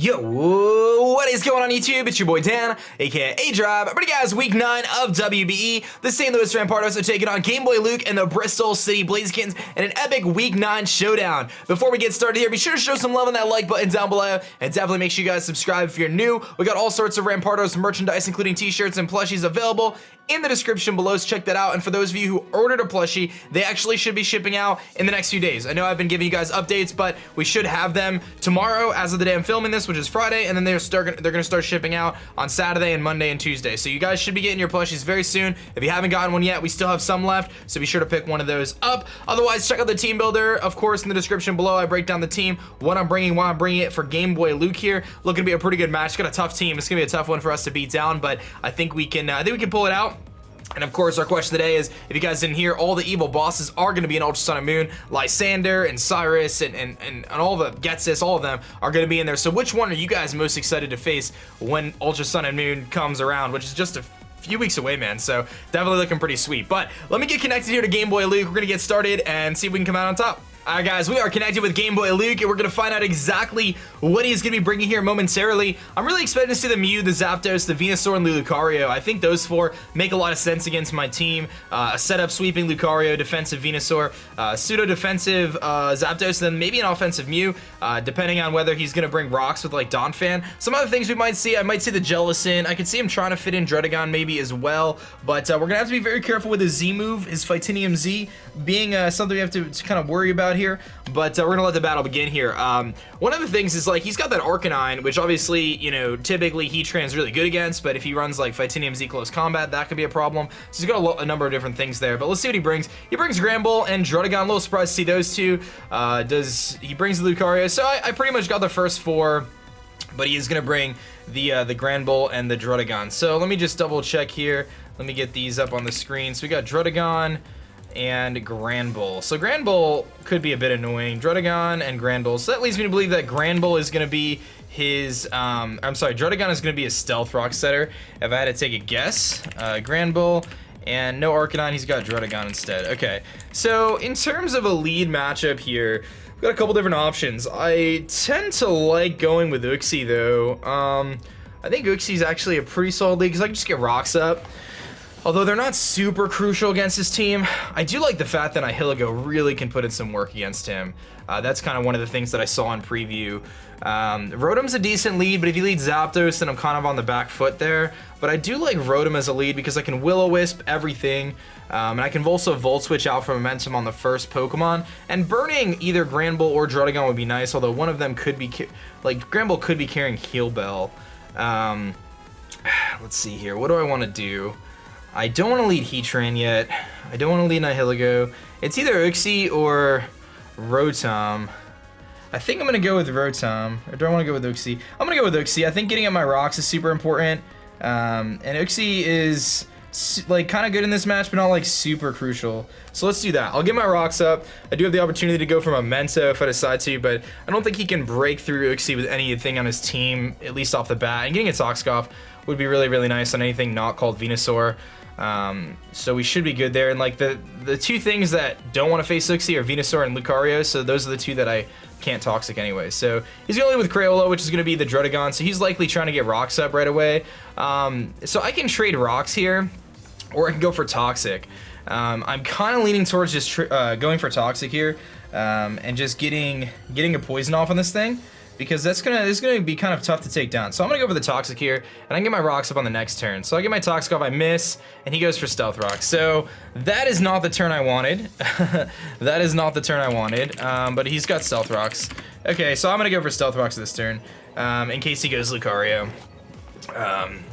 Yo, what is going on YouTube? It's your boy Dan, aka aDrive. But guys, week 9 of WBE. The St. Louis Rampardos are taking on GameboyLuke and the Bristol City Blazikens in an epic week 9 showdown. Before we get started here, be sure to show some love on that like button down below, and definitely make sure you guys subscribe if you're new. We got all sorts of Rampardos merchandise, including t-shirts and plushies available in the description below, so check that out. And for those of you who ordered a plushie, they actually should be shipping out in the next few days. I know I've been giving you guys updates, but we should have them tomorrow as of the day I'm filming this, which is Friday, and then they're gonna start shipping out on Saturday and Monday and Tuesday. So you guys should be getting your plushies very soon. If you haven't gotten one yet, we still have some left, so be sure to pick one of those up. Otherwise, check out the team builder, of course, in the description below. I break down the team, what I'm bringing, why I'm bringing it for GameboyLuke here. Looking to be a pretty good match. Got a tough team. It's gonna be a tough one for us to beat down, but I think we can pull it out. And of course, our question today is, if you guys didn't hear, all the evil bosses are going to be in Ultra Sun and Moon. Lysander and Cyrus and all the Getsis, all of them are going to be in there. So which one are you guys most excited to face when Ultra Sun and Moon comes around, which is just a few weeks away, man? So definitely looking pretty sweet. But let me get connected here to GameboyLuke. We're going to get started and see if we can come out on top. Alright guys, we are connected with GameboyLuke, and we're going to find out exactly what he's going to be bringing here momentarily. I'm really excited to see the MEW, the Zapdos, the Venusaur, and the Lucario. I think those four make a lot of sense against my team. A setup sweeping Lucario, defensive Venusaur, pseudo-defensive Zapdos, and then maybe an offensive MEW, depending on whether he's going to bring rocks with like Donphan. Some other things we might see, I might see the Jellicent. I could see him trying to fit in Druddigon maybe as well, but we're going to have to be very careful with his Z move, his Fightinium Z, being something we have to kind of worry about here, but we're gonna let the battle begin here. One of the things is, like, he's got that Arcanine, which obviously, you know, typically Heatran's really good against, but if he runs like Fightinium Z close combat, that could be a problem. So he's got a number of different things there, but let's see what he brings. He brings Granbull and Druddigon. A little surprised to see those two. He brings the Lucario, so I pretty much got the first four, but he is gonna bring the Granbull and the Druddigon. So let me just double check here. Let me get these up on the screen. So we got Druddigon and Granbull. So Granbull could be a bit annoying. Druddigon and Granbull. So that leads me to believe that Granbull is going to be his, Druddigon is going to be his Stealth Rock setter, if I had to take a guess. Granbull, and no Arcanine, he's got Druddigon instead. Okay, so in terms of a lead matchup here, we've got a couple different options. I tend to like going with Uxie, though. I think Uxie's actually a pretty solid lead, because I can just get rocks up. Although they're not super crucial against his team, I do like the fact that Nihilego really can put in some work against him. That's kind of one of the things that I saw in preview. Rotom's a decent lead, but if you lead Zapdos, then I'm kind of on the back foot there. But I do like Rotom as a lead because I can Will-O-Wisp everything, and I can also Volt Switch out for momentum on the first Pokemon. And burning either Granbull or Druddigon would be nice, although one of them could be, like, Granbull could be carrying Heal Bell. Let's see here, what do I want to do? I don't want to lead Heatran yet. I don't want to lead Nihilego. It's either Uxie or Rotom. I think I'm going to go with Rotom. Or do I want to go with Uxie? I'm going to go with Uxie. I think getting up my rocks is super important. And Uxie is like kind of good in this match, but not like super crucial. So let's do that. I'll get my rocks up. I do have the opportunity to go for Memento if I decide to, but I don't think he can break through Uxie with anything on his team, at least off the bat. And getting a Toxcoff would be really, really nice on anything not called Venusaur. So we should be good there. And like the two things that don't want to face Uxie are Venusaur and Lucario, so those are the two that I can't Toxic anyway. So he's going to lead with Crayola, which is going to be the Druddigon, so he's likely trying to get rocks up right away. So I can trade rocks here, or I can go for Toxic. I'm kind of leaning towards just going for Toxic here, and just getting a poison off on this thing, because it's gonna be kind of tough to take down. So I'm gonna go for the Toxic here, and I can get my rocks up on the next turn. So I get my Toxic off, I miss, and he goes for Stealth Rock. So that is not the turn I wanted. That is not the turn I wanted, but he's got Stealth Rocks. Okay, so I'm gonna go for Stealth Rocks this turn, in case he goes Lucario,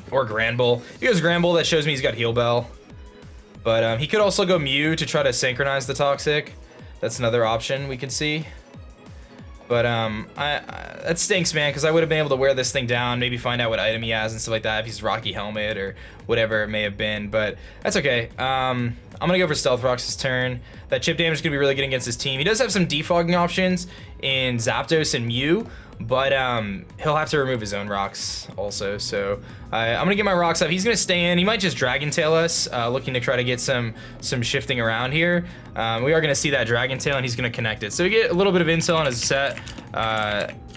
or Granbull. If he goes Granbull, that shows me he's got Heal Bell. But he could also go MEW to try to synchronize the Toxic. That's another option we can see. But that stinks, man, because I would have been able to wear this thing down, maybe find out what item he has and stuff like that, if he's Rocky Helmet or whatever it may have been, but that's okay. I'm gonna go for Stealth Rocks this turn. That chip damage is gonna be really good against his team. He does have some defogging options in Zapdos and MEW, but he'll have to remove his own rocks also. So I'm gonna get my rocks up. He's gonna stay in. He might just Dragon Tail us, looking to try to get some shifting around here. We are gonna see that Dragon Tail, and he's gonna connect it. So we get a little bit of intel on his set.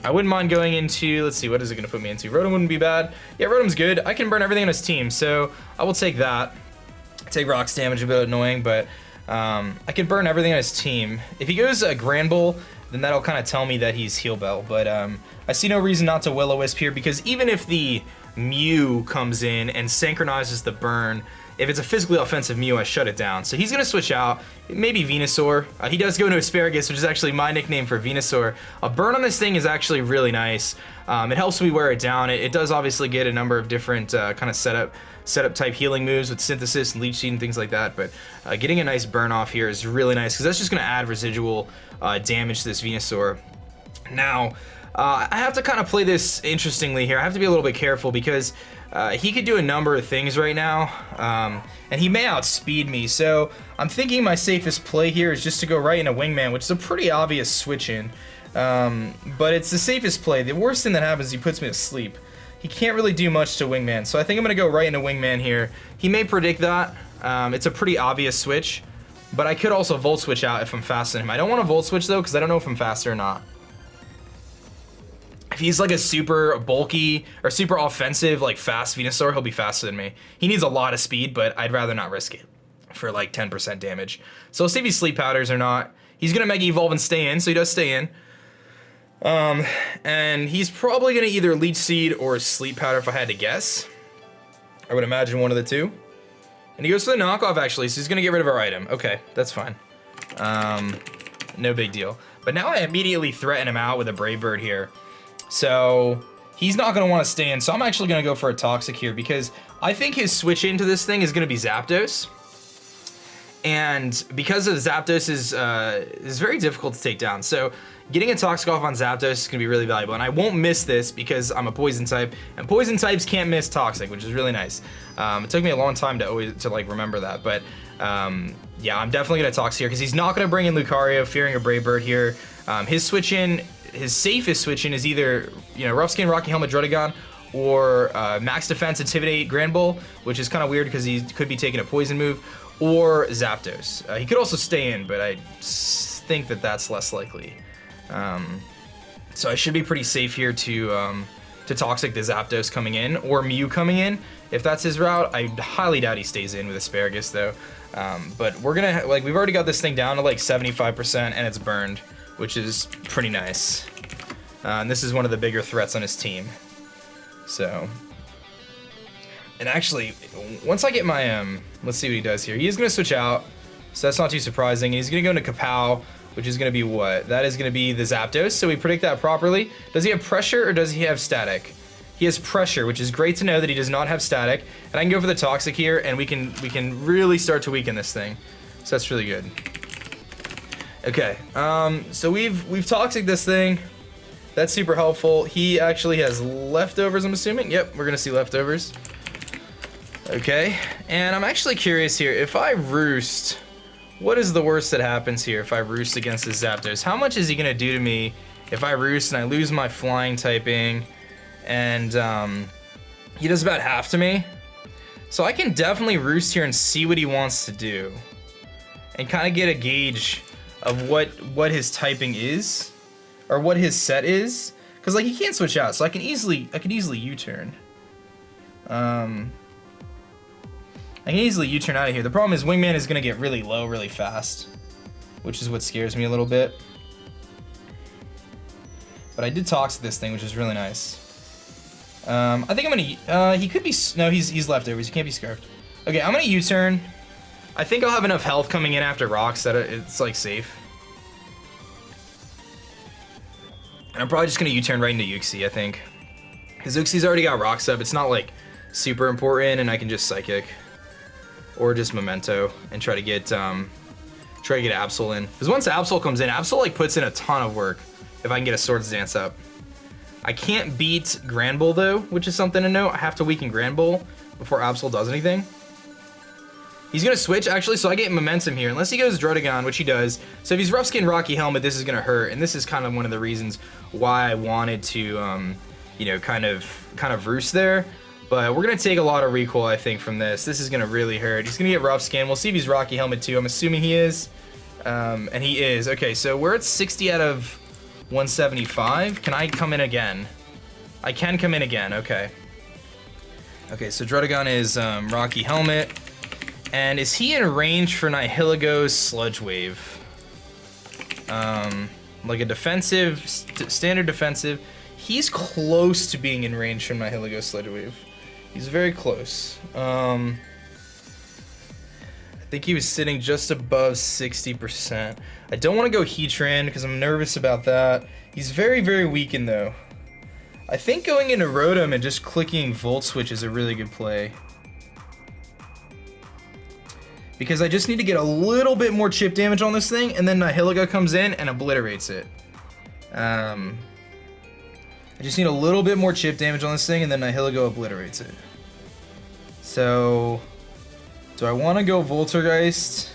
I wouldn't mind going into, let's see, what is it gonna put me into? Rotom wouldn't be bad. Yeah, Rotom's good. I can burn everything on his team, so I will take that. Take rocks damage, a bit annoying, but I can burn everything on his team. If he goes Granbull, then that'll kind of tell me that he's Heal Bell, but I see no reason not to Will-O-Wisp here, because even if the Mew comes in and synchronizes the burn, if it's a physically offensive Mew, I shut it down. So he's gonna switch out, maybe Venusaur. He does go into Asparagus, which is actually my nickname for Venusaur. A burn on this thing is actually really nice. It helps me wear it down. It does obviously get a number of different kind of setup type healing moves with Synthesis and Leech Seed and things like that, but getting a nice burn off here is really nice, because that's just gonna add residual damage to this Venusaur. Now, I have to kind of play this interestingly here. I have to be a little bit careful, because he could do a number of things right now, and he may outspeed me. So I'm thinking my safest play here is just to go right into Wingman, which is a pretty obvious switch in, but it's the safest play. The worst thing that happens is he puts me to sleep. He can't really do much to Wingman, so I think I'm gonna go right into Wingman here. He may predict that. It's a pretty obvious switch, but I could also Volt Switch out if I'm faster than him. I don't want to Volt Switch though, because I don't know if I'm faster or not. If he's like a super bulky or super offensive, like fast Venusaur, he'll be faster than me. He needs a lot of speed, but I'd rather not risk it for like 10% damage. So we'll see if he Sleep Powders or not. He's gonna Mega Evolve and stay in, so he does stay in. And he's probably gonna either Leech Seed or Sleep Powder if I had to guess. I would imagine one of the two. And he goes for the knockoff actually, so he's gonna get rid of our item. Okay, that's fine. No big deal. But now I immediately threaten him out with a Brave Bird here. So he's not gonna wanna stay in, so I'm actually gonna go for a Toxic here, because I think his switch into this thing is gonna be Zapdos. And because of Zapdos is very difficult to take down. So getting a Toxic off on Zapdos is gonna be really valuable, and I won't miss this because I'm a Poison type, and Poison types can't miss Toxic, which is really nice. It took me a long time to like remember that, but yeah, I'm definitely gonna Toxic here because he's not gonna bring in Lucario, fearing a Brave Bird here. His switch in, his safest switch in is either Rough Skin, Rocky Helmet, Druddigon, or Max Defense, Intimidate, Granbull, which is kind of weird because he could be taking a Poison move, or Zapdos. He could also stay in, but I think that that's less likely. So I should be pretty safe here to Toxic the Zapdos coming in, or Mew coming in. If that's his route, I highly doubt he stays in with Asparagus though. But we're gonna, like, we've already got this thing down to like 75% and it's burned, which is pretty nice. And this is one of the bigger threats on his team. So, and actually, once I get my, let's see what he does here. He is gonna switch out, so that's not too surprising. He's gonna go into Kapow, which is gonna be what? That is gonna be the Zapdos, so we predict that properly. Does he have Pressure or does he have Static? He has Pressure, which is great to know that he does not have Static. And I can go for the Toxic here, and we can really start to weaken this thing. So that's really good. Okay, so we've Toxic this thing. That's super helpful. He actually has Leftovers, I'm assuming. Yep, we're gonna see Leftovers. Okay, and I'm actually curious here. If I Roost, what is the worst that happens here if I Roost against the Zapdos? How much is he gonna do to me if I Roost and I lose my Flying typing, and he does about half to me? So I can definitely Roost here and see what he wants to do, and kind of get a gauge of what his typing is, or what his set is, because like he can't switch out, so I can easily U-turn. I can easily U-turn out of here. The problem is Wingman is gonna get really low really fast, which is what scares me a little bit. But I did Toxic this thing, which is really nice. I think I'm gonna, he could be, no, he's Leftovers, he can't be Scarfed. Okay, I'm gonna U-turn. I think I'll have enough health coming in after Rocks that it's like safe. And I'm probably just gonna U-turn right into Uxie, I think. Because Uxie's already got Rocks up, it's not like super important, and I can just Psychic. Or just Memento and try to get Absol in. Because once Absol comes in, Absol like puts in a ton of work if I can get a Swords Dance up. I can't beat Granbull though, which is something to note. I have to weaken Granbull before Absol does anything. He's gonna switch actually, so I get momentum here, unless he goes Druddigon, which he does. So if he's Rough Skin, Rocky Helmet, this is gonna hurt, and this is kind of one of the reasons why I wanted to, kind of Roost there. But we're gonna take a lot of recoil, I think, from this. This is gonna really hurt. He's gonna get Rough Skin. We'll see if he's Rocky Helmet too. I'm assuming he is, and he is. Okay, so we're at 60 out of 175. Can I come in again? I can come in again, okay. Okay, so Drotagon is Rocky Helmet. And is he in range for Nihiligue's Sludge Wave? Like a defensive, standard defensive. He's close to being in range from Nihiligue's Sludge Wave. He's very close. I think he was sitting just above 60%. I don't want to go Heatran because I'm nervous about that. He's very, very weakened though. I think going into Rotom and just clicking Volt Switch is a really good play. Because I just need to get a little bit more chip damage on this thing, and then Nihiliga comes in and obliterates it. I just need a little bit more chip damage on this thing, and then Nihiliga obliterates it. So, do I want to go Voltergeist?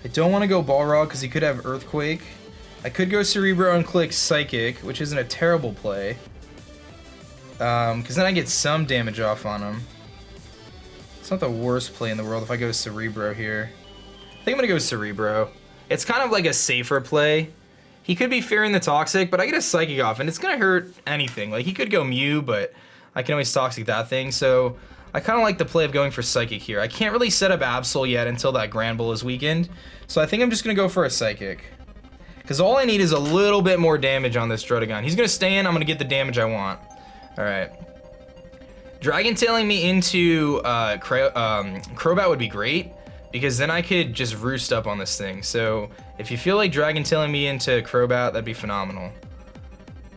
I don't want to go Balrog because he could have Earthquake. I could go Cerebro and click Psychic, which isn't a terrible play. Because then I get some damage off on him. It's not the worst play in the world if I go Cerebro here. I think I'm gonna go Cerebro. It's kind of like a safer play. He could be fearing the Toxic, but I get a Psychic off, and it's gonna hurt anything. Like, he could go Mew, but I can always Toxic that thing, so I kind of like the play of going for Psychic here. I can't really set up Absol yet until that Granbull is weakened, so I think I'm just gonna go for a Psychic. Because all I need is a little bit more damage on this Drotagon. He's gonna stay in, I'm gonna get the damage I want. Alright. Dragon Tailing me into Crobat would be great, because then I could just roost up on this thing. So if you feel like Dragon Tailing me into Crobat, that'd be phenomenal.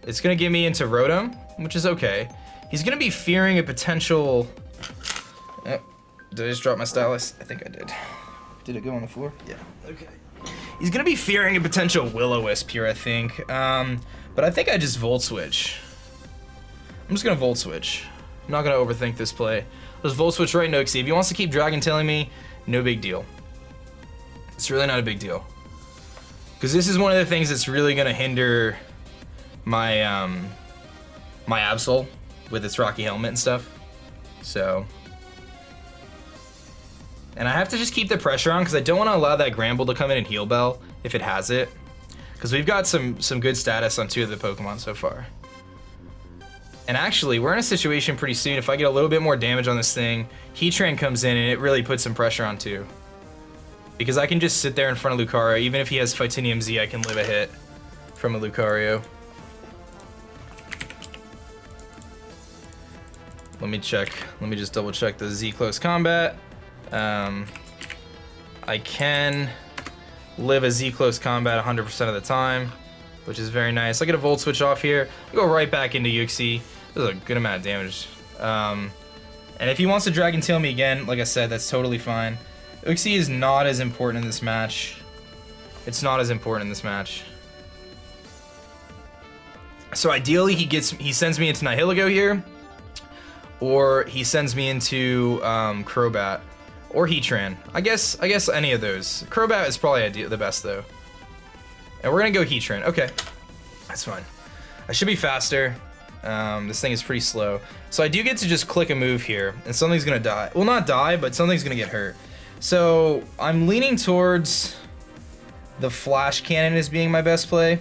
It's gonna get me into Rotom, which is okay. He's gonna be fearing a potential... Oh, did I just drop my stylus? I think I did. Did it go on the floor? Yeah, okay. He's gonna be fearing a potential Will-O-Wisp here, I think. But I think I just Volt Switch. I'm just gonna Volt Switch. I'm not gonna overthink this play. Let's Volt Switch right Noxie. If he wants to keep Dragon Tailing me, no big deal. It's really not a big deal. Because this is one of the things that's really gonna hinder my my Absol with its Rocky Helmet and stuff. So. And I have to just keep the pressure on because I don't want to allow that Granbull to come in and Heal Bell if it has it. Because we've got some good status on 2 of the Pokemon so far. And actually, we're in a situation pretty soon. If I get a little bit more damage on this thing, Heatran comes in and it really puts some pressure on too. Because I can just sit there in front of Lucario. Even if he has Phytinium Z, I can live a hit from a Lucario. Let me check. Let me just double check the Z Close Combat. I can live a Z Close Combat 100% of the time, which is very nice. I get a Volt Switch off here. I go right back into Uxie. This is a good amount of damage. And if he wants to Dragon Tail me again, like I said, that's totally fine. Uxie is not as important in this match. It's not as important in this match. So ideally, he sends me into Nihiligo here, or he sends me into Crobat, or Heatran. I guess any of those. Crobat is probably the best though. And we're gonna go Heatran. Okay, that's fine. I should be faster. This thing is pretty slow. So I do get to just click a move here, and something's gonna die. Well, not die, but something's gonna get hurt. So I'm leaning towards the Flash Cannon as being my best play.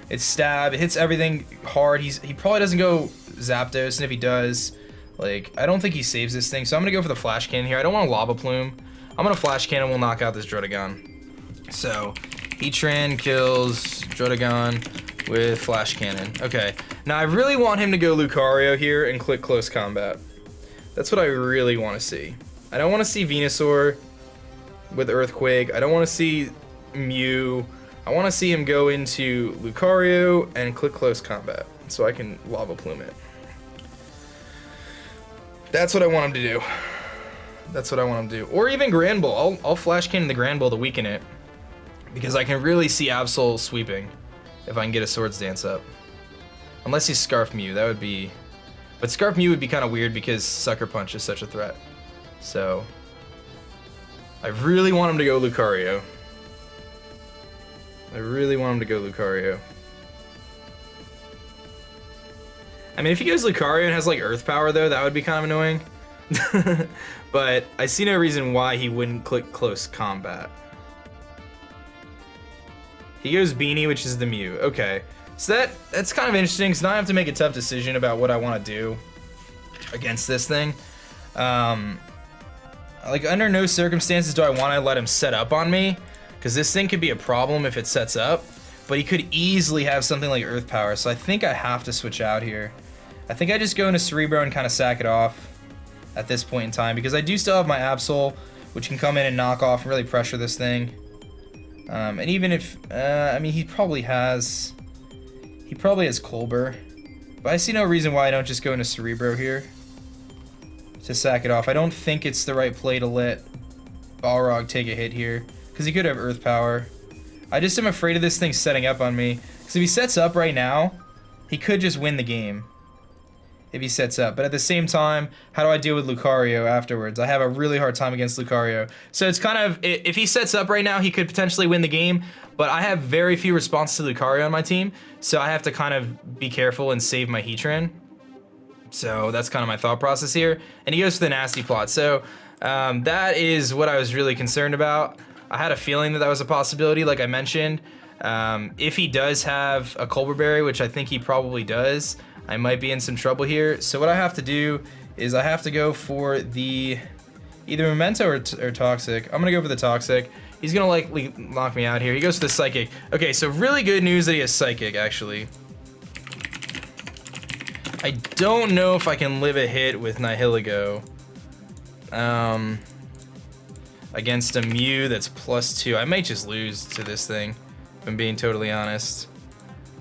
It's stab, it hits everything hard. He probably doesn't go Zapdos, and if he does, like, I don't think he saves this thing. So I'm gonna go for the Flash Cannon here. I don't want a Lava Plume. I'm gonna Flash Cannon, we'll knock out this Drotagon. So Heatran kills Drotagon with Flash Cannon. Okay, now I really want him to go Lucario here and click Close Combat. That's what I really want to see. I don't want to see Venusaur with Earthquake. I don't want to see Mew. I want to see him go into Lucario and click Close Combat so I can Lava Plume it. That's what I want him to do. That's what I want him to do. Or even Granbull. I'll Flash Cannon the Granbull to weaken it, because I can really see Absol sweeping if I can get a Swords Dance up. Unless he's Scarf Mew, that would be... But Scarf Mew would be kind of weird because Sucker Punch is such a threat. So I really want him to go Lucario. I really want him to go Lucario. I mean, if he goes Lucario and has like Earth Power though, that would be kind of annoying. But I see no reason why he wouldn't click Close Combat. He goes Beanie, which is the MEW. Okay. So that's kind of interesting, because now I have to make a tough decision about what I want to do against this thing. Like, under no circumstances do I want to let him set up on me, because this thing could be a problem if it sets up, but he could easily have something like Earth Power, so I think I have to switch out here. I think I just go into Cerebro and kind of sack it off at this point in time, because I do still have my Absol, which can come in and knock off and really pressure this thing. And even if, I mean, he probably has Colbur, but I see no reason why I don't just go into Cerebro here to sack it off. I don't think it's the right play to let Balrog take a hit here, because he could have Earth Power. I just am afraid of this thing setting up on me, because if he sets up right now, he could just win the game if he sets up. But at the same time, how do I deal with Lucario afterwards? I have a really hard time against Lucario. So it's kind of, if he sets up right now, he could potentially win the game, but I have very few responses to Lucario on my team, so I have to kind of be careful and save my Heatran. So that's kind of my thought process here. And he goes for the Nasty Plot. So that is what I was really concerned about. I had a feeling that that was a possibility, like I mentioned. If he does have a Colbur Berry, which I think he probably does, I might be in some trouble here. So what I have to do is I have to go for the either Memento or Toxic. I'm gonna go for the Toxic. He's gonna likely knock me out here. He goes for the Psychic. Okay, so really good news that he has Psychic, actually. I don't know if I can live a hit with Nihilego against a MEW that's +2. I might just lose to this thing, if I'm being totally honest.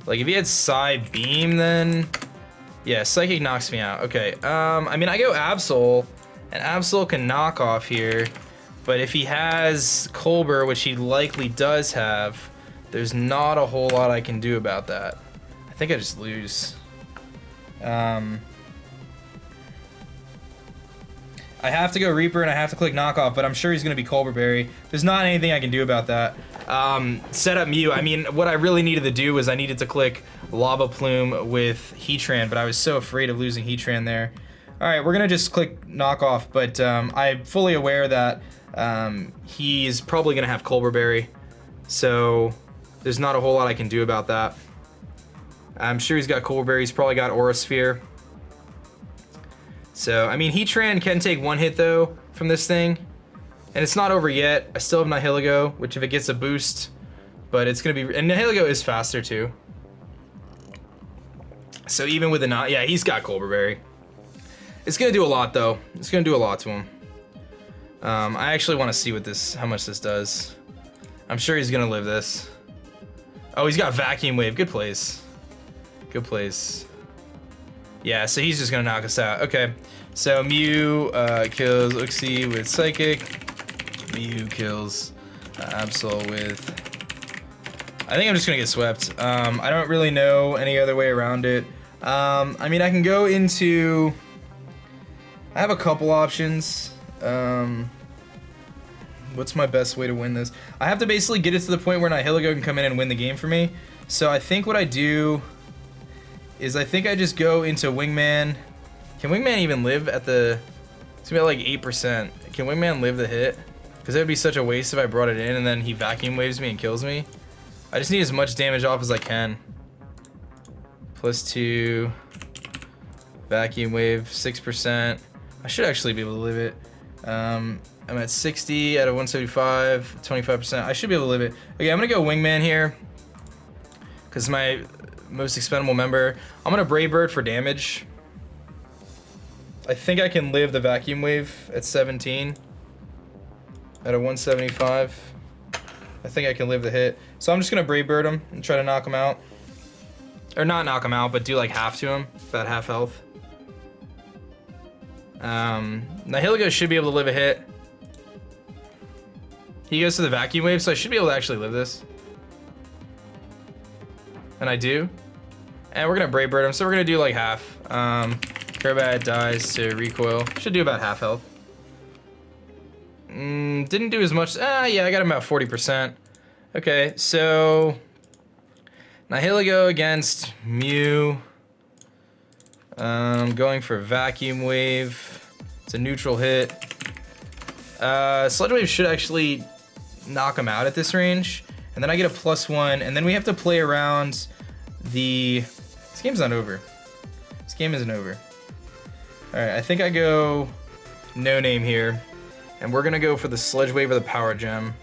Like, if he had Psy Beam, then yeah, Psychic knocks me out. Okay, I mean, I go Absol, and Absol can knock off here, but if he has Colbur, which he likely does have, there's not a whole lot I can do about that. I think I just lose. I have to go Reaper and I have to click Knockoff, but I'm sure he's going to be Colbur Berry. There's not anything I can do about that. Set up MEW. I mean, what I really needed to do was I needed to click Lava Plume with Heatran, but I was so afraid of losing Heatran there. Alright, we're going to just click Knockoff, but I'm fully aware that he's probably going to have Colbur Berry, so there's not a whole lot I can do about that. I'm sure he's got Colbur Berry. He's probably got Aura Sphere. So, I mean, Heatran can take one hit, though, from this thing. And it's not over yet. I still have Nihilego, which if it gets a boost, but it's going to be... And Nihilego is faster, too. So even with the not... Yeah, he's got Colbur Berry. It's going to do a lot, though. It's going to do a lot to him. I actually want to see what this... How much this does. I'm sure he's going to live this. Oh, he's got Vacuum Wave. Good plays. Good plays. Yeah, so he's just gonna knock us out. Okay, so MEW kills Uxie with Psychic. MEW kills Absol with... I think I'm just gonna get swept. I don't really know any other way around it. I mean, I can go into... I have a couple options. What's my best way to win this? I have to basically get it to the point where Nihilego can come in and win the game for me. So I think what I do... is I think I just go into Wingman. Can Wingman even live at the... It's gonna be like 8%. Can Wingman live the hit? Because it would be such a waste if I brought it in and then he Vacuum Waves me and kills me. I just need as much damage off as I can. +2. Vacuum Wave, 6%. I should actually be able to live it. I'm at 60 out of 175, 25%. I should be able to live it. Okay, I'm gonna go Wingman here. Because my... most expendable member. I'm gonna Brave Bird for damage. I think I can live the Vacuum Wave at 17 out of 175. I think I can live the hit. So I'm just gonna Brave Bird him and try to knock him out. Or not knock him out, but do like half to him, about half health. Nihilego should be able to live a hit. He goes to the Vacuum Wave, so I should be able to actually live this. And I do. And we're gonna Brave Bird him, so we're gonna do like half. Crobat dies to recoil. Should do about half health. Didn't do as much. Yeah, I got him about 40%. Okay, so Nihilego against MEW. Going for Vacuum Wave. It's a neutral hit. Sludge Wave should actually knock him out at this range. And and then I get a +1, and then we have to play around the... This game's not over. This game isn't over. Alright, I think I go no name here, and we're gonna go for the Sludge Wave or the Power Gem.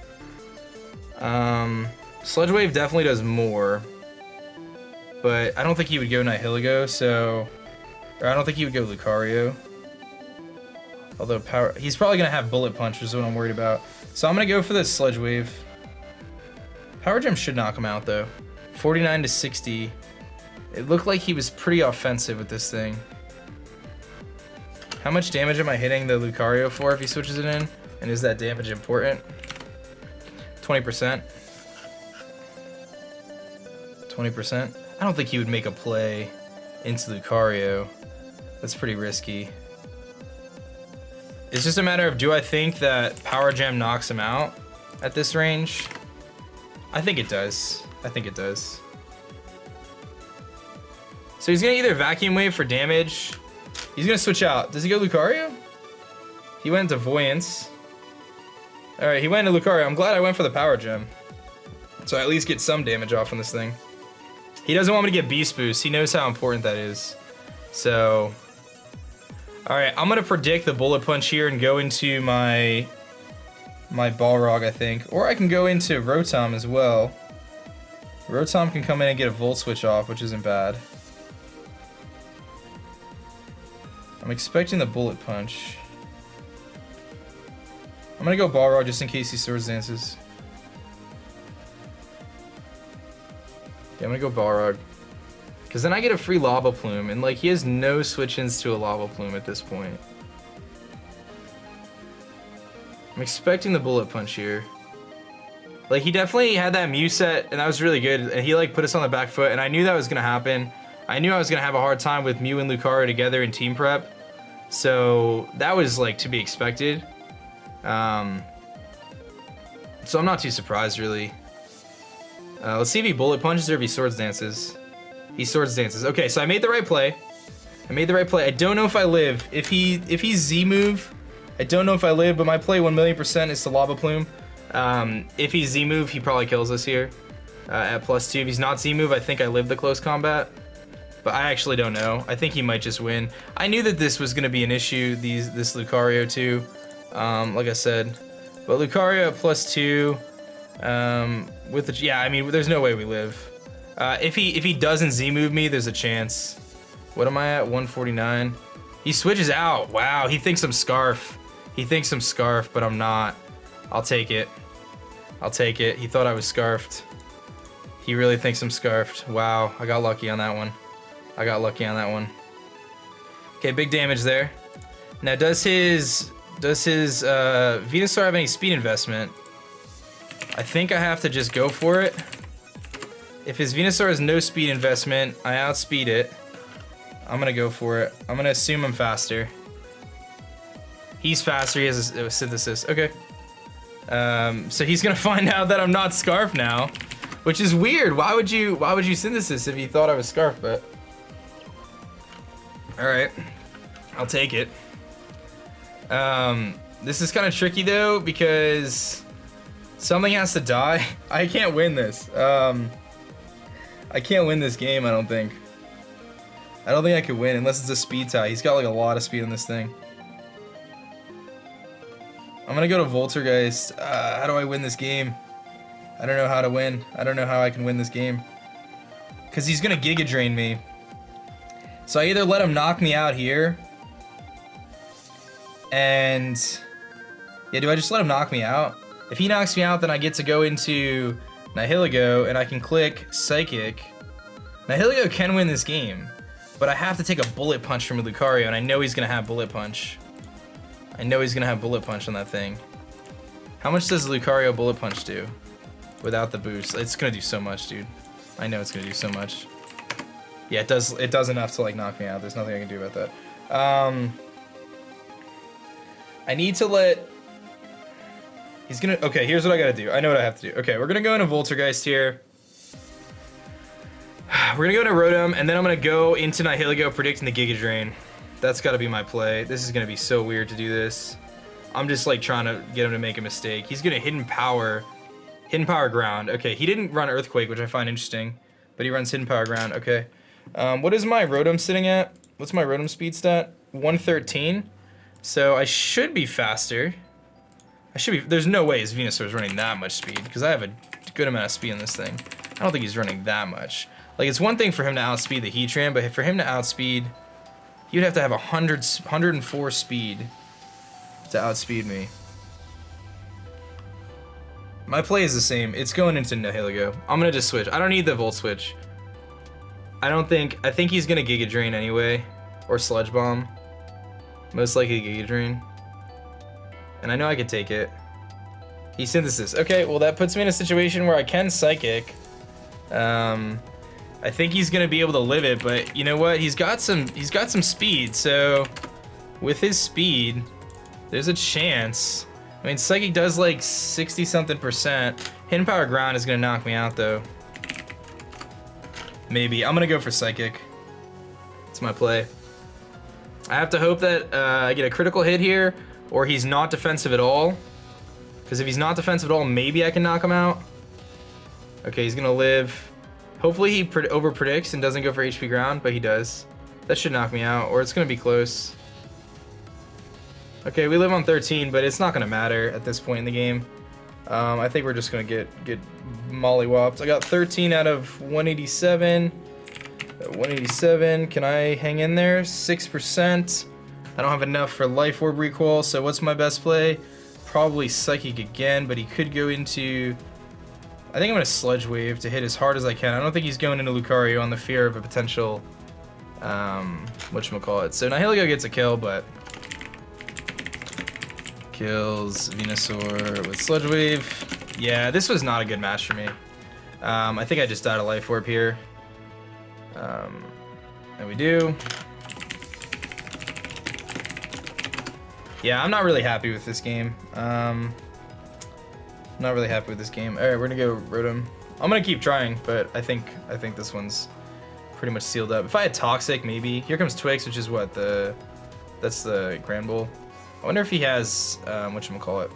Sludge Wave definitely does more, but I don't think he would go Nihilego, so... Or I don't think he would go Lucario. Although he's probably gonna have Bullet Punch, which is what I'm worried about. So I'm gonna go for the Sludge Wave. Power Gem should knock him out though. 49 to 60. It looked like he was pretty offensive with this thing. How much damage am I hitting the Lucario for if he switches it in? And is that damage important? 20%. 20%. I don't think he would make a play into Lucario. That's pretty risky. It's just a matter of, do I think that Power Gem knocks him out at this range? I think it does. I think it does. So he's gonna either Vacuum Wave for damage. He's gonna switch out. Does he go Lucario? He went into Voyance. All right, he went into Lucario. I'm glad I went for the Power Gem. So I at least get some damage off on this thing. He doesn't want me to get Beast Boost. He knows how important that is. So, all right, I'm gonna predict the Bullet Punch here and go into my Balrog, I think. Or I can go into Rotom as well. Rotom can come in and get a Volt Switch off, which isn't bad. I'm expecting the Bullet Punch. I'm gonna go Balrog just in case he Swords Dances. Yeah, I'm gonna go Balrog. Because then I get a free Lava Plume, and like he has no switch-ins to a Lava Plume at this point. I'm expecting the Bullet Punch here. Like he definitely had that Mew set, and that was really good, and he like put us on the back foot, and I knew that was gonna happen. I knew I was gonna have a hard time with Mew and Lucario together in team prep. So that was like to be expected. So I'm not too surprised really. Let's see if he Bullet Punches or if he Swords Dances. He Swords Dances. Okay, so I made the right play. I made the right play. I don't know if I live. If he's Z move, I don't know if I live, but my play 1,000,000% is to Lava Plume. If he's Z move, he probably kills us here at +2. If he's not Z move, I think I live the close combat. But I actually don't know. I think he might just win. I knew that this was going to be an issue, this Lucario too, like I said. But Lucario at +2, with the, yeah, I mean, there's no way we live. If he doesn't Z-move me, there's a chance. What am I at, 149? He switches out, wow, he thinks I'm Scarf. He thinks I'm Scarf, but I'm not. I'll take it. I'll take it. He thought I was Scarfed. He really thinks I'm Scarfed. Wow, I got lucky on that one. I got lucky on that one. Okay, big damage there. Now, does his Venusaur have any speed investment? I think I have to just go for it. If his Venusaur has no speed investment, I outspeed it. I'm gonna go for it. I'm gonna assume I'm faster. He's faster, he has a Synthesis, okay. So he's gonna find out that I'm not Scarf now, which is weird. Why would you Synthesis if you thought I was Scarf, but. All right, I'll take it. This is kind of tricky though, because something has to die. I can't win this. I can't win this game, I don't think. I don't think I could win unless it's a speed tie. He's got like a lot of speed on this thing. I'm gonna go to Voltergeist. How do I win this game? I don't know how to win. I don't know how I can win this game. Because he's gonna Giga Drain me. So I either let him knock me out here, and yeah, do I just let him knock me out? If he knocks me out, then I get to go into Nihilego, and I can click Psychic. Nihilego can win this game, but I have to take a Bullet Punch from Lucario, and I know he's gonna have Bullet Punch. I know he's gonna have Bullet Punch on that thing. How much does Lucario Bullet Punch do without the boost? It's gonna do so much, dude. I know it's gonna do so much. Yeah, it does enough to like knock me out. There's nothing I can do about that. I need to let... He's gonna... Okay, here's what I gotta do. I know what I have to do. Okay, we're gonna go into Voltergeist here. We're gonna go into Rotom, and then I'm gonna go into Nihilego predicting the Giga Drain. That's gotta be my play. This is gonna be so weird to do this. I'm just like trying to get him to make a mistake. He's gonna Hidden Power Hidden Power Ground. Okay, he didn't run Earthquake, which I find interesting, but he runs Hidden Power Ground. Okay. What is my Rotom sitting at? What's my Rotom speed stat? 113. So I should be faster. I should be. There's no way his Venusaur is running that much speed because I have a good amount of speed in this thing. I don't think he's running that much. Like, it's one thing for him to outspeed the Heatran, but for him to outspeed, he would have to have 104 speed to outspeed me. My play is the same. It's going into Nihilego. I'm gonna just switch. I don't need the Volt Switch. I think he's gonna Giga Drain anyway, or Sludge Bomb. Most likely Giga Drain. And I know I could take it. He Synthesis. Okay, well that puts me in a situation where I can Psychic. I think he's gonna be able to live it, but you know what? He's got some speed, so with his speed, there's a chance. I mean, Psychic does like 60-something%. Hidden Power Ground is gonna knock me out though. Maybe. I'm gonna go for Psychic. It's my play. I have to hope that I get a critical hit here, or he's not defensive at all. Because if he's not defensive at all, maybe I can knock him out. Okay, he's gonna live. Hopefully he over predicts and doesn't go for HP ground, but he does. That should knock me out, or it's gonna be close. Okay, we live on 13, but it's not gonna matter at this point in the game. I think we're just gonna get mollywopped. I got 13 out of 187. 187, can I hang in there? 6%. I don't have enough for Life Orb recoil, so what's my best play? Probably Psychic again, but he could go into... I think I'm gonna Sludge Wave to hit as hard as I can. I don't think he's going into Lucario on the fear of a potential, whatchamacallit. So Nihilego gets a kill, but kills Venusaur with Sludge Wave. Yeah, this was not a good match for me. I think I just died a Life Orb here. And we do. Yeah, I'm not really happy with this game. Not really happy with this game. All right, we're gonna go Rotom. I'm gonna keep trying, but I think this one's pretty much sealed up. If I had Toxic, maybe. Here comes Twix, which is what that's the Grand Bull. I wonder if he has whatchamacallit.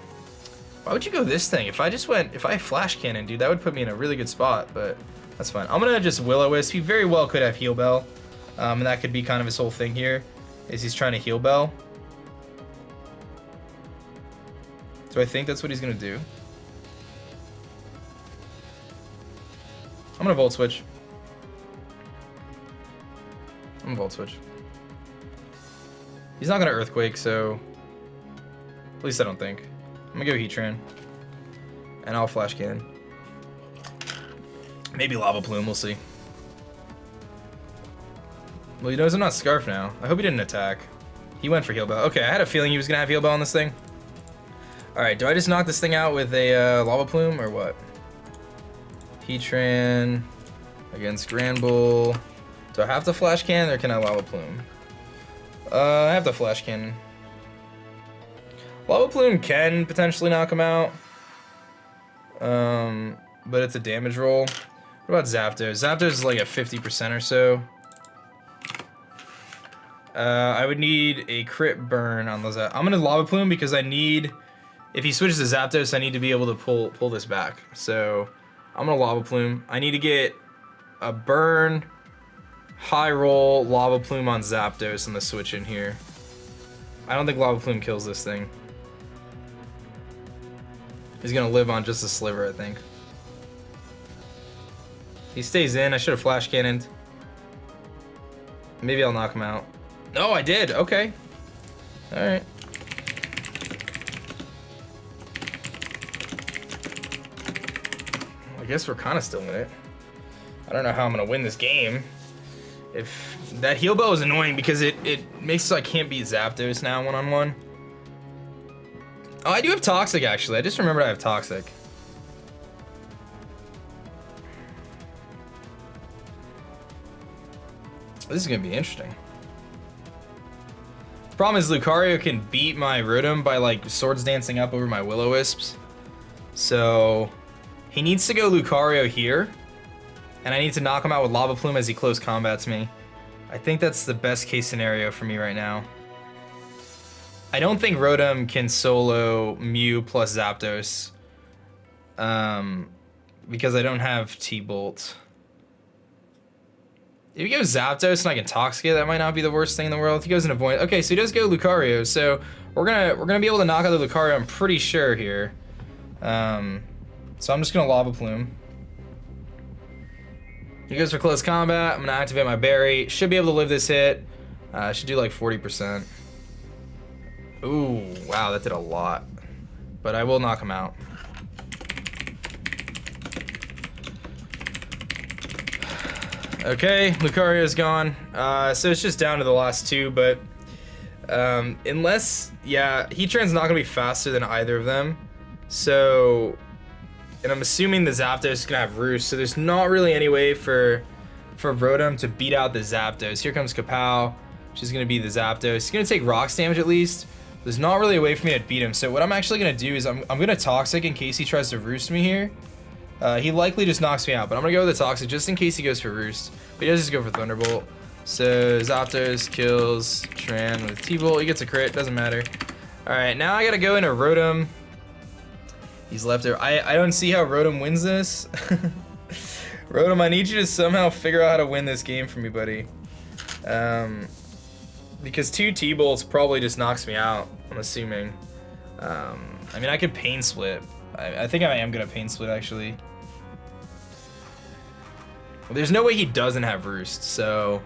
Why would you go this thing? If I Flash Cannon, dude, that would put me in a really good spot, but that's fine. I'm gonna just Will-O-Wisp. He very well could have Heal Bell, and that could be kind of his whole thing here, is he's trying to Heal Bell. So I think that's what he's gonna do. I'm gonna Volt Switch. I'm gonna Volt Switch. He's not gonna Earthquake, so at least I don't think. I'm gonna go Heatran, and I'll Flash Cannon. Maybe Lava Plume, we'll see. Well, he knows I'm not Scarf now. I hope he didn't attack. He went for Heal Bell. Okay, I had a feeling he was gonna have Heal Bell on this thing. Alright, do I just knock this thing out with a Lava Plume, or what? Heatran against Grand Bull. Do I have to Flash Cannon, or can I Lava Plume? I have to Flash Cannon. Lava Plume can potentially knock him out. But it's a damage roll. What about Zapdos? Zapdos is like a 50% or so. I would need a crit burn on those. I'm gonna Lava Plume because I need, if he switches to Zapdos, I need to be able to pull this back. So I'm gonna Lava Plume. I need to get a burn, high roll, Lava Plume on Zapdos and the switch in here. I don't think Lava Plume kills this thing. He's gonna live on just a sliver, I think. He stays in. I should have Flash Cannoned. Maybe I'll knock him out. No, I did. Okay. All right. I guess we're kind of still in it. I don't know how I'm gonna win this game. If that Heal Bell is annoying because it makes it so I can't beat Zapdos now one-on-one. Oh, I do have Toxic actually. I just remembered I have Toxic. This is gonna be interesting. Problem is Lucario can beat my Rotom by like Swords Dancing up over my Will-O-Wisps. So he needs to go Lucario here. And I need to knock him out with Lava Plume as he close combats me. I think that's the best case scenario for me right now. I don't think Rotom can solo Mew plus Zapdos. because I don't have T-Bolt. If he goes Zapdos and I can Toxic, that might not be the worst thing in the world. If he goes into Void, okay, so he does go Lucario, so we're gonna be able to knock out the Lucario, I'm pretty sure here. So I'm just gonna Lava Plume. He goes for close combat. I'm gonna activate my berry. Should be able to live this hit. Should do like 40%. Ooh, wow, that did a lot. But I will knock him out. Okay, Lucario's gone. So it's just down to the last two, but unless, yeah, Heatran's not gonna be faster than either of them. So, and I'm assuming the Zapdos is gonna have Roost, so there's not really any way for Rotom to beat out the Zapdos. Here comes Kapow. She's gonna be the Zapdos. He's gonna take Rocks damage at least. There's not really a way for me to beat him. So what I'm actually gonna do is I'm gonna Toxic in case he tries to Roost me here. He likely just knocks me out, but I'm gonna go with the Toxic just in case he goes for Roost. But he does just go for Thunderbolt. So Zapdos kills Tran with T-Bolt. He gets a crit, doesn't matter. All right, now I gotta go into Rotom. He's left there. I don't see how Rotom wins this. Rotom, I need you to somehow figure out how to win this game for me, buddy. Because 2 T-Bolts probably just knocks me out, I'm assuming. I mean, I could Pain Split. I think I am gonna Pain Split, actually. Well, there's no way he doesn't have Roost, so...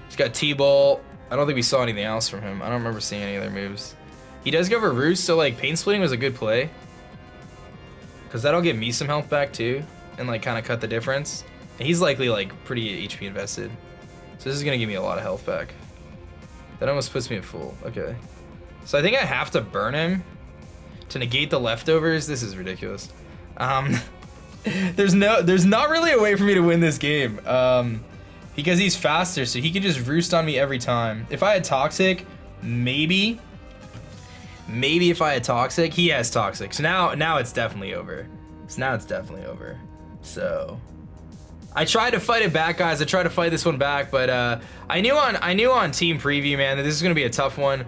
He's got T-Bolt. I don't think we saw anything else from him. I don't remember seeing any other moves. He does go for Roost, so like Pain Splitting was a good play. Because that'll give me some health back too, and like kind of cut the difference. And he's likely like pretty HP invested. So this is gonna give me a lot of health back. That almost puts me at full, okay. So I think I have to burn him to negate the leftovers. This is ridiculous. There's not really a way for me to win this game. Because he's faster, so he can just Roost on me every time. If I had Toxic, maybe if I had Toxic, he has Toxic. So now it's definitely over. So I tried to fight it back, guys. I tried to fight this one back, but I knew on team preview, man, that this is gonna be a tough one.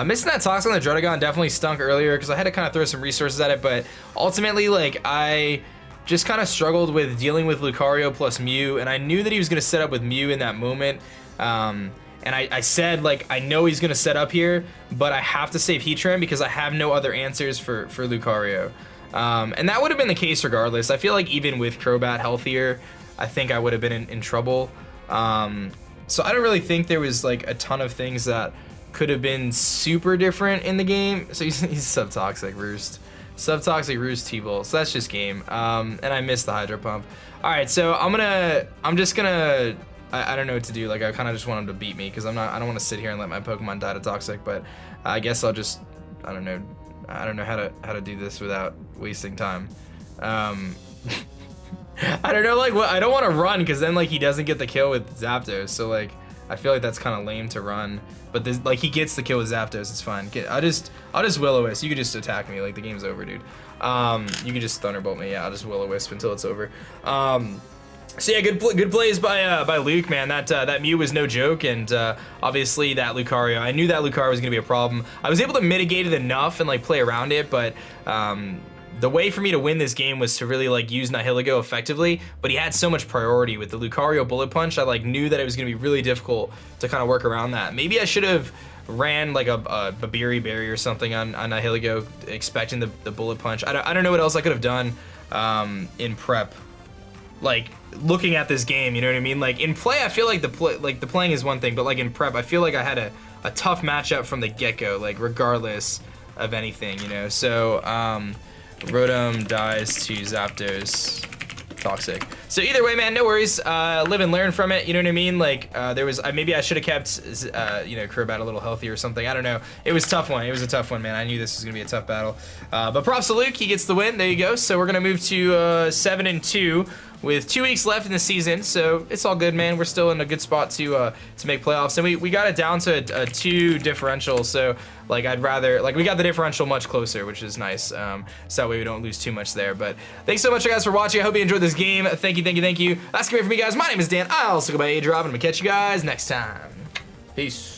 Missing that Toxic on the Druddigon definitely stunk earlier because I had to kind of throw some resources at it, but ultimately, like, I just kind of struggled with dealing with Lucario plus Mew, and I knew that he was gonna set up with Mew in that moment. And I said, like, I know he's gonna set up here, but I have to save Heatran because I have no other answers for Lucario. And that would have been the case regardless. I feel like even with Crobat healthier, I think I would have been in trouble. So I don't really think there was like a ton of things that could have been super different in the game. So he's Sub-Toxic Roost. Sub-Toxic Roost T-Bolt. So that's just game. And I missed the Hydro Pump. All right, so I'm just gonna, I don't know what to do. Like, I kind of just want him to beat me because I don't want to sit here and let my Pokemon die to Toxic, but I guess I'll just, I don't know how to do this without wasting time. I don't know, like, what, I don't want to run because then, like, he doesn't get the kill with Zapdos, so, like, I feel like that's kind of lame to run, but this, like, he gets the kill with Zapdos, it's fine. I'll just Will-O-Wisp. You could just attack me, like, the game's over, dude. You could just Thunderbolt me. Yeah, I'll just Will-O-Wisp until it's over. So yeah, good plays by Luke, man. That Mew was no joke, and obviously that Lucario, I knew that Lucario was gonna be a problem. I was able to mitigate it enough and like play around it, but the way for me to win this game was to really like use Nihilego effectively, but he had so much priority with the Lucario Bullet Punch. I like knew that it was gonna be really difficult to kind of work around that. Maybe I should have ran like a Babiri Berry or something on Nihilego, expecting the Bullet Punch. I don't know what else I could have done in prep. Like, looking at this game, you know what I mean? Like, in play, I feel like the playing is one thing, but like in prep, I feel like I had a tough matchup from the get-go, like regardless of anything, you know? So, Rotom dies to Zapdos Toxic. So either way, man, no worries. Live and learn from it, you know what I mean? Like, maybe I should have kept, you know, Crobat a little healthier or something. I don't know. It was a tough one. It was a tough one, man. I knew this was gonna be a tough battle. But props to Luke. He gets the win. There you go. So we're gonna move to 7-2. With 2 weeks left in the season, so it's all good, man. We're still in a good spot to make playoffs, and we got it down to a 2 differential. So like I'd rather, like, we got the differential much closer, which is nice. So that way we don't lose too much there. But thanks so much, guys, for watching. I hope you enjoyed this game. Thank you. That's gonna be it for me, guys. My name is Dan. I also go by aDrive, and I'm gonna catch you guys next time. Peace.